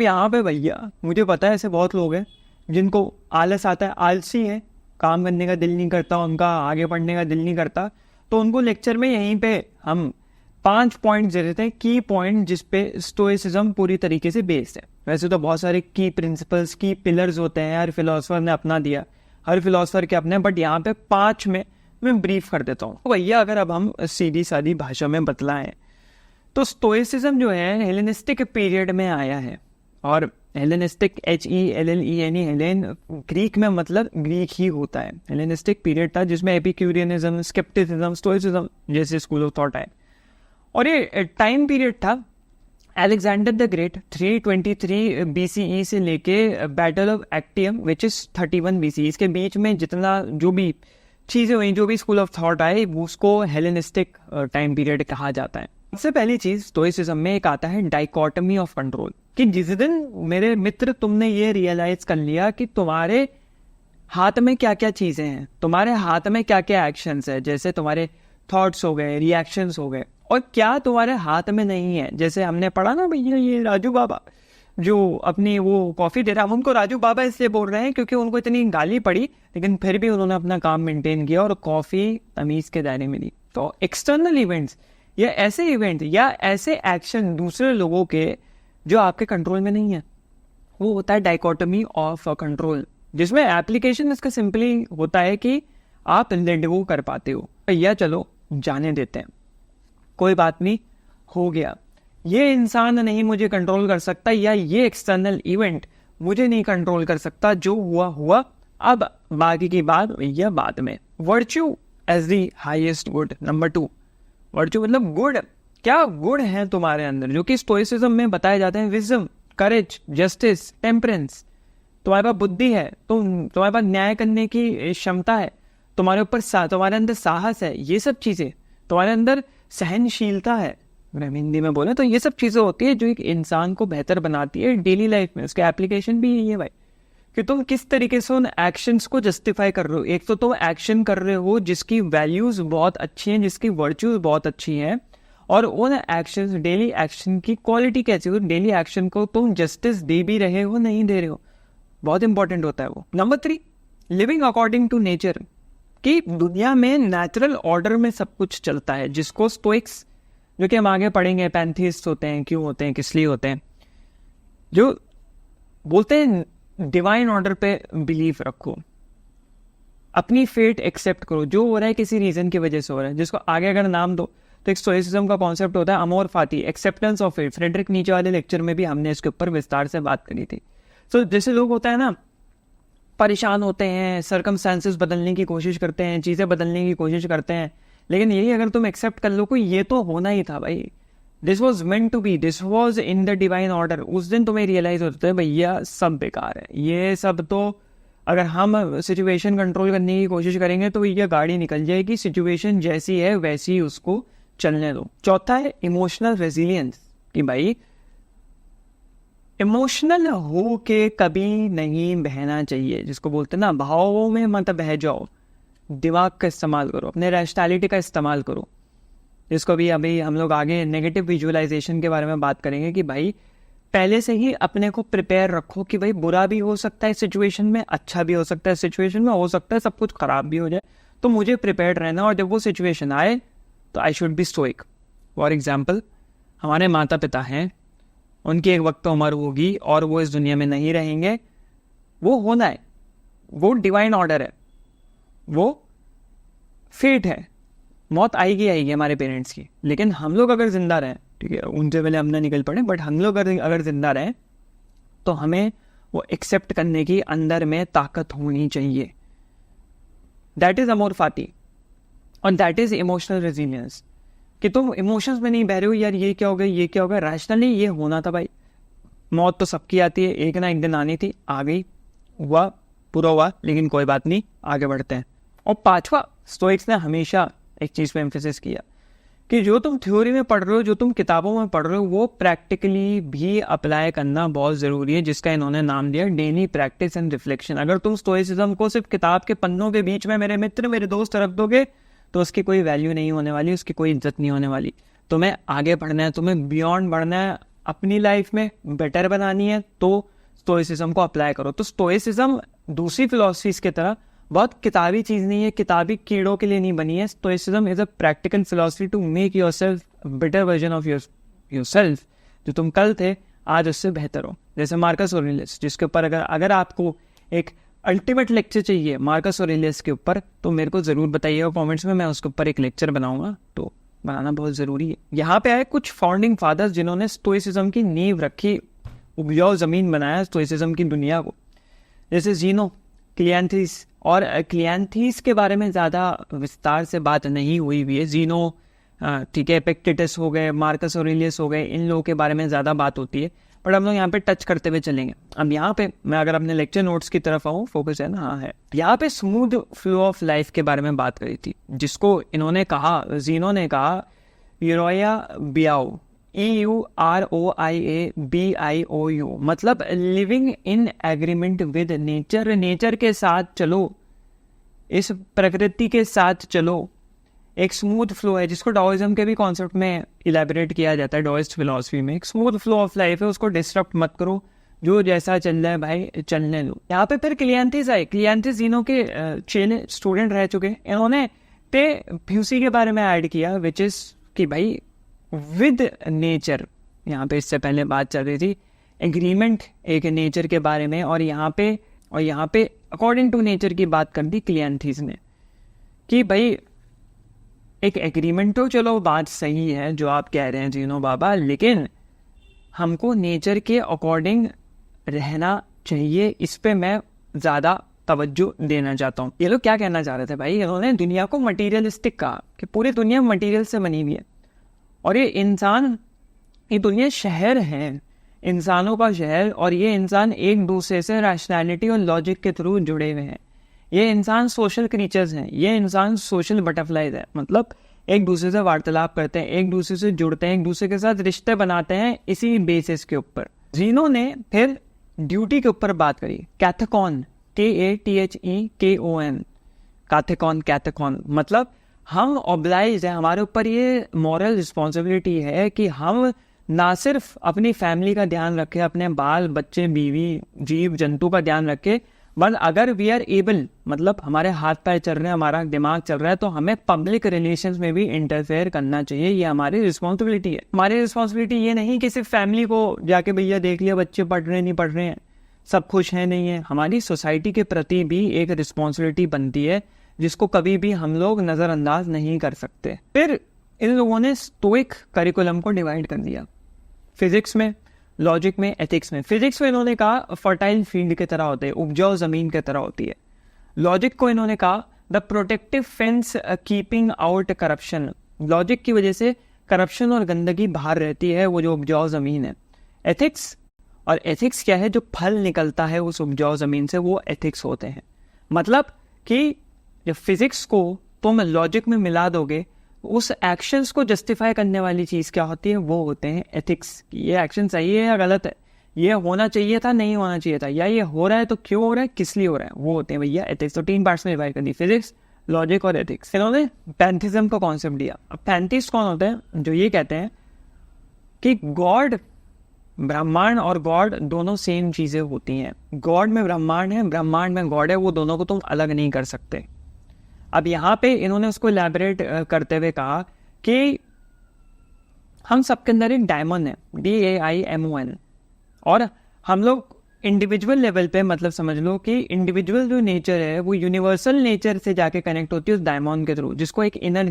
यहाँ पे भैया मुझे पता है ऐसे बहुत लोग हैं जिनको आलस आता है, आलसी है, काम करने का दिल नहीं करता, उनका आगे पढ़ने का दिल नहीं करता। तो उनको लेक्चर में यहीं पे हम 5 पॉइंट दे देते हैं, की पॉइंट जिस पे स्टोइसिज्म पूरी तरीके से बेस्ड है। वैसे तो बहुत सारे की प्रिंसिपल्स, की पिलर्स होते हैं, हर फिलोसफर ने अपना दिया, हर फिलोसफर के अपने, बट यहाँ पे 5 में मैं ब्रीफ कर देता हूँ। तो भैया अगर अब हम सीधी सादी भाषा में बतलाएं तो स्टोइसिज्म जो है हेलेनिस्टिक पीरियड में आया है। और हेलेनिस्टिक HELLENE हेलेन ग्रीक में मतलब ग्रीक ही होता है। हेलेनिस्टिक पीरियड था जिसमें एपिक्यूरियनिज्म, स्केप्टिसिज्म, स्टोइसिज्म जैसे स्कूल ऑफ थॉट आए। और ये टाइम पीरियड था अलेक्जेंडर द ग्रेट 323 BCE से लेके battle of Actium which is 31 BCE, इसके बीच में जितना जो भी चीज़ें हुई, जो भी स्कूल ऑफ थॉट आए, उसको हेलेनिस्टिक टाइम पीरियड कहा जाता है। सबसे पहली चीज स्टोइसिज्म में एक आता है डाइकोटमी ऑफ कंट्रोल, कि जिस दिन मेरे मित्र तुमने ये रियलाइज कर लिया कि तुम्हारे हाथ में क्या क्या चीजें हैं, तुम्हारे हाथ में क्या क्या एक्शंस है, जैसे तुम्हारे थॉट्स हो गए, रिएक्शंस हो गए, और क्या तुम्हारे हाथ में नहीं है। जैसे हमने पढ़ा ना भैया, ये राजू बाबा जो अपनी वो कॉफी दे रहा, हम उनको राजू बाबा इसलिए बोल रहे हैं क्योंकि उनको इतनी गाली पड़ी लेकिन फिर भी उन्होंने अपना काम मेंटेन किया और कॉफी तमीज के दायरे में दी। तो एक्सटर्नल इवेंट्स या ऐसे इवेंट या ऐसे एक्शन दूसरे लोगों के जो आपके कंट्रोल में नहीं है, वो होता है डाइकोटमी ऑफ कंट्रोल, जिसमें एप्लीकेशन इसका सिंपली होता है कि आप लेट गो कर पाते हो, या चलो जाने देते हैं, कोई बात नहीं, हो गया, ये इंसान नहीं मुझे कंट्रोल कर सकता, या ये एक्सटर्नल इवेंट मुझे नहीं कंट्रोल कर सकता, जो हुआ हुआ, अब बाकी की बात या बाद में। Virtue as the highest good. Number 2, virtue मतलब गुड। क्या गुण है तुम्हारे अंदर जो कि स्टोइसिज्म में बताए जाते हैं? विजडम, करेज, जस्टिस, टेम्परेंस। तुम्हारे पास बुद्धि है, तुम्हारे पास न्याय करने की क्षमता है, तुम्हारे ऊपर तुम्हारे अंदर साहस है, ये सब चीजें, तुम्हारे अंदर सहनशीलता है, अगर हम हिंदी में बोले तो ये सब चीजें होती है जो एक इंसान को बेहतर बनाती है डेली लाइफ में। उसके एप्लीकेशन भी यही है भाई, कि तुम किस तरीके से उन एक्शंस को जस्टिफाई कर रहे हो। एक तो तुम एक्शन कर रहे हो जिसकी वैल्यूज बहुत अच्छी हैं, जिसकी वर्च्यूज बहुत अच्छी हैं, और उन एक्शंस, डेली एक्शन की क्वालिटी कैसी हो, डेली एक्शन को तुम जस्टिस दे भी रहे हो, नहीं दे रहे हो, बहुत इंपॉर्टेंट होता है वो। Number 3, living according to nature, कि दुनिया में नेचुरल ऑर्डर में सब कुछ चलता है, जिसको स्टोइक्स, जो कि हम आगे पढ़ेंगे, पैंथीस्ट होते हैं, क्यों होते हैं, किस लिए होते हैं, जो बोलते हैं डिवाइन ऑर्डर पे बिलीव रखो, अपनी फेट एक्सेप्ट करो, जो हो रहा है किसी रीजन की वजह से हो रहा है, जिसको आगे अगर नाम दो तो एक स्टोइसिज्म का कॉन्सेप्ट होता है अमोर फाती, एक्सेप्टेंस ऑफ फेट। फ्रेडरिक नीचे वाले लेक्चर में भी हमने इसके ऊपर विस्तार से बात करी थी। सो जैसे लोग होता है ना, परेशान होते हैं, सर्कमस्टेंसेस बदलने की कोशिश करते हैं, चीज़ें बदलने की कोशिश करते हैं, लेकिन यही अगर तुम एक्सेप्ट कर लो कि ये तो होना ही था भाई, this was meant to be, this was in the divine order, उस दिन तुम्हें रियलाइज होता है भैया सब बेकार है, ये सब तो अगर हम सिचुएशन कंट्रोल करने की कोशिश करेंगे तो ये गाड़ी निकल जाएगी, सिचुएशन जैसी है वैसी ही उसको चलने दो। चौथा है इमोशनल रेजिलियंस, कि भाई इमोशनल हो के कभी नहीं बहना चाहिए, जिसको बोलते हैं ना भावों में मत बह जाओ, दिमाग का इस्तेमाल करो, अपने रैशनैलिटी का इस्तेमाल करो, जिसको भी अभी हम लोग आगे नेगेटिव विजुअलाइजेशन के बारे में बात करेंगे, कि भाई पहले से ही अपने को प्रिपेयर रखो कि भाई बुरा भी हो सकता है सिचुएशन में, अच्छा भी हो सकता है सिचुएशन में, हो सकता है सब कुछ खराब भी हो जाए, तो मुझे प्रिपेयर्ड रहना, और जब वो सिचुएशन आए तो I should be stoic. For example, हमारे माता पिता हैं, उनकी एक वक्त उम्र होगी और वो इस दुनिया में नहीं रहेंगे, वो होना है, वो डिवाइन ऑर्डर है, वो फेट है, मौत आएगी आएगी हमारे पेरेंट्स की, लेकिन हम लोग अगर जिंदा रहें, ठीक है, उनसे पहले हम ना निकल पड़े, बट हम लोग अगर जिंदा रहें तो हमें वो एक्सेप्ट करने की अंदर में ताकत होनी चाहिए। दैट इज अमोर फाती, और दैट इज इमोशनल रेजिलियंस, कि तुम इमोशंस में नहीं बह रहे हो, यार ये क्या हो गया, ये क्या हो गया, रैशनली ये होना था भाई, मौत तो सबकी आती है, एक ना एक दिन आनी थी, आ गई, हुआ, पूरा हुआ, लेकिन कोई बात नहीं, आगे बढ़ते हैं। और 5वां, स्टोइक्स ने हमेशा एक चीज़ पे एम्फेसिस किया कि जो तुम थ्योरी में पढ़ रहे हो, जो तुम किताबों में पढ़ रहे हो, वो प्रैक्टिकली भी अप्लाई करना बहुत ज़रूरी है, जिसका इन्होंने नाम दिया डेली प्रैक्टिस एंड रिफ्लेक्शन। अगर तुम स्टोइसिज्म को सिर्फ किताब के पन्नों के बीच में मेरे मित्र, मेरे दोस्त रख दोगे तो उसकी कोई वैल्यू नहीं होने वाली, उसकी कोई इज्जत नहीं होने वाली। तुम्हें आगे बढ़ना है, तुम्हें बियॉन्ड बढ़ना है, अपनी लाइफ में बेटर बनानी है तो स्टोइसिज्म को अप्लाई करो। तो स्टोइसिज्म दूसरी फिलॉसफीज की तरह बहुत किताबी चीज़ नहीं है, किताबी कीड़ों के लिए नहीं बनी है। Stoicism is a practical philosophy to make yourself better version of yourself. जो तुम कल थे आज उससे बेहतर हो। जैसे मार्कस ऑरेलियस, जिसके ऊपर अगर आपको एक अल्टीमेट लेक्चर चाहिए मार्कस ऑरेलियस के ऊपर तो मेरे को ज़रूर बताइएगा कमेंट्स में, मैं उसके ऊपर एक लेक्चर बनाऊंगा, तो बनाना बहुत ज़रूरी है। यहाँ पे आए कुछ फाउंडिंग फादर्स जिन्होंने स्टोइसिज्म की नींव रखी, उपजाऊ ज़मीन बनाया स्टोइसिज्म की दुनिया को। जैसे ज़ीनो, क्लियांथीस, और क्लियांथीस के बारे में ज़्यादा विस्तार से बात नहीं हुई है। ज़ीनो, ठीक है, एपिक्टेटस हो गए, मार्कस ऑरेलियस हो गए, इन लोगों के बारे में ज़्यादा बात होती है, बट हम लोग यहाँ पे टच करते हुए चलेंगे। अब यहाँ पे मैं अगर अपने लेक्चर नोट्स की तरफ आऊँ, फोकस है ना, हाँ है, यहाँ पे स्मूथ फ्लो ऑफ लाइफ के बारे में बात करी थी, जिसको इन्होंने कहा, ज़ीनो ने कहा, यूरोया बियाओ, EUROIABIOU, मतलब living in agreement with nature. Nature के साथ चलो, इस प्रकृति के साथ चलो, एक स्मूथ फ्लो है, जिसको डाओइज्म के भी कॉन्सेप्ट में इलेबोरेट किया जाता है। डाओइस्ट फिलॉसफी में एक स्मूथ फ्लो ऑफ लाइफ है, उसको डिस्टर्ब मत करो, जो जैसा चल रहा है भाई चलने दो। यहाँ पे फिर क्लियांथीस आए। क्लियांथीस ज़ीनो के चेले स्टूडेंट रह चुके, इन्होंने पे फ्यूसी के बारे में ऐड किया, विच इज़ कि भाई विद नेचर। यहाँ पे इससे पहले बात चल रही थी एग्रीमेंट एक नेचर के बारे में, और यहाँ पे अकॉर्डिंग टू नेचर की बात कर दी क्लियांथीस ने कि भाई एक एग्रीमेंट तो चलो बात सही है जो आप कह रहे हैं ज़ीनो बाबा, लेकिन हमको नेचर के अकॉर्डिंग रहना चाहिए। इस पे मैं ज़्यादा तवज्जो देना चाहता हूँ। ये लोग क्या कहना चाह रहे थे भाई, इन्होंने दुनिया को मटीरियलिस्टिक कहा कि पूरी दुनिया मटीरियल से बनी हुई है, और ये दुनिया शहर है, इंसानों का शहर, और ये इंसान एक दूसरे से रैशनैलिटी और लॉजिक के थ्रू जुड़े हुए हैं। ये इंसान सोशल क्रीचर्स हैं, ये इंसान सोशल बटरफ्लाइज है, मतलब एक दूसरे से वार्तालाप करते हैं, एक दूसरे से जुड़ते हैं, एक दूसरे के साथ रिश्ते बनाते हैं इसी बेसिस के ऊपर। ज़ीनो ने फिर ड्यूटी के ऊपर बात करी, कैथेकॉन, KATHEKON, कैथेकॉन, मतलब हम ऑब्लाइज है, हमारे ऊपर ये मॉरल रिस्पॉन्सिबिलिटी है कि हम ना सिर्फ अपनी फैमिली का ध्यान रखें, अपने बाल बच्चे बीवी जीव जंतु का ध्यान रखें, बट अगर वी आर एबल, मतलब हमारे हाथ पैर चल रहे हैं, हमारा दिमाग चल रहा है, तो हमें पब्लिक रिलेशंस में भी इंटरफेयर करना चाहिए। ये हमारी रिस्पॉन्सिबिलिटी है। हमारी रिस्पॉन्सिबिलिटी ये नहीं कि सिर्फ फैमिली को जाके भैया देख लिया बच्चे पढ़ रहे नहीं पढ़ रहे हैं, सब खुश हैं नहीं है। हमारी सोसाइटी के प्रति भी एक रिस्पॉन्सिबिलिटी बनती है, जिसको कभी भी हम लोग नज़रअंदाज नहीं कर सकते। फिर इन लोगों ने स्टोइक करिकुलम को डिवाइड कर दिया, फिजिक्स में, लॉजिक में, एथिक्स में। फिजिक्स में इन्होंने कहा फर्टाइल फील्ड की तरह होते हैं, उपजाऊ ज़मीन की तरह होती है। लॉजिक को इन्होंने कहा the protective fence keeping out corruption, logic की वजह से करप्शन और गंदगी बाहर रहती है, वो जो उपजाऊ ज़मीन है। एथिक्स, और एथिक्स क्या है, जो फल निकलता है उस उपजाऊ ज़मीन से, वो एथिक्स होते हैं। मतलब कि जब फिजिक्स को तुम लॉजिक में मिला दोगे, उस एक्शंस को जस्टिफाई करने वाली चीज़ क्या होती है, वो होते हैं एथिक्स। ये एक्शन सही है या गलत है, ये होना चाहिए था नहीं होना चाहिए था, या ये हो रहा है तो क्यों हो रहा है, किस लिए हो रहा है, वो होते हैं भैया एथिक्स। तो 3 पार्ट्स में डिवाइड कर दी, फिजिक्स, लॉजिक और एथिक्स। इन्होंने पैंथिज्म का कॉन्सेप्ट दिया। अब पैंथिस्ट कौन होते हैं, जो ये कहते हैं कि गॉड, ब्रह्मांड और गॉड दोनों सेम चीज़ें होती हैं। गॉड में ब्रह्मांड है, ब्रह्मांड में गॉड है, वो दोनों को तुम अलग नहीं कर सकते। अब यहाँ पे इन्होंने उसको इलैबोरेट करते हुए कहा कि हम सबके अंदर एक डायमंड है, DAIMON, और हम लोग इंडिविजुअल लेवल पे, मतलब समझ लो कि इंडिविजुअल जो नेचर है वो यूनिवर्सल नेचर से जाके कनेक्ट होती है उस डायमंड के थ्रू, जिसको एक इनर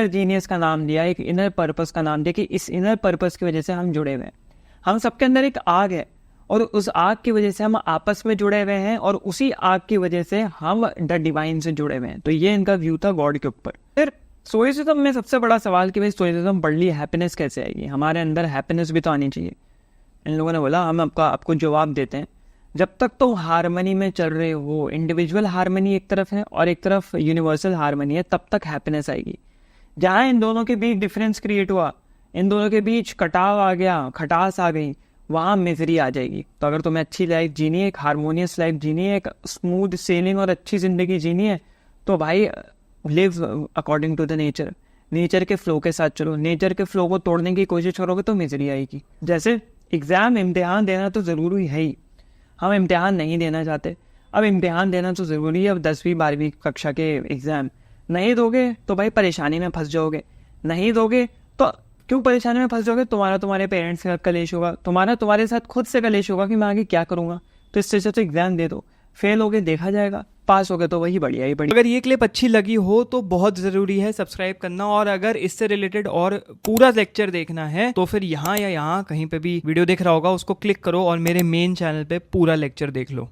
जीनियस का नाम दिया, एक इनर पर्पस का नाम दिया, कि इस इनर पर्पस की वजह से हम जुड़े हुए हैं। हम सबके अंदर एक आग है, और उस आग की वजह से हम आपस में जुड़े हुए हैं, और उसी आग की वजह से हम द डिवाइन से जुड़े हुए हैं। तो ये इनका व्यू था गॉड के ऊपर। फिर स्टोइसिज्म में सबसे बड़ा सवाल कि भाई स्टोइसिज्म पढ़ ली, हैप्पीनेस कैसे आएगी, हमारे अंदर हैप्पीनेस भी तो आनी चाहिए। इन लोगों ने बोला हम आपको जवाब देते हैं, जब तक तो हारमनी में चल रहे हो, इंडिविजुअल हारमनी एक तरफ है और एक तरफ यूनिवर्सल हारमनी है, तब तक हैप्पीनेस आएगी। जहाँ इन दोनों के बीच डिफरेंस क्रिएट हुआ, इन दोनों के बीच कटाव आ गया, खटास आ गई, वहाँ मिजरी आ जाएगी। तो अगर तुम्हें अच्छी लाइफ जीनी है, एक हारमोनियस लाइफ जीनी है, एक स्मूथ सेलिंग और अच्छी ज़िंदगी जीनी है, तो भाई live according to the nature, nature के फ्लो के साथ चलो। नेचर के फ्लो को तोड़ने की कोशिश करोगे तो मिजरी आएगी। जैसे एग्ज़ाम, इम्तिहान देना तो ज़रूरी है ही, हम इम्तिहान नहीं देना चाहते, अब इम्तिहान देना तो ज़रूरी है। अब 10वीं 12वीं कक्षा के एग्ज़ाम नहीं दोगे तो भाई परेशानी में फंस जाओगे। नहीं दोगे तो क्यों परेशानी में फंस जाओगे? तुम्हारे पेरेंट्स के साथ कलेश होगा, तुम्हारे साथ खुद से कलेश होगा कि मैं आगे क्या करूँगा। तो इससे अच्छा तो एग्ज़ाम दे दो, फेल हो गए देखा जाएगा, पास हो गए तो वही बढ़िया ही बढ़िया। अगर ये क्लिप अच्छी लगी हो तो बहुत ज़रूरी है सब्सक्राइब करना, और अगर इससे रिलेटेड और पूरा लेक्चर देखना है तो फिर यहाँ या यहाँ कहीं पे भी वीडियो दिख रहा होगा, उसको क्लिक करो और मेरे मेन चैनल पे पूरा लेक्चर देख लो।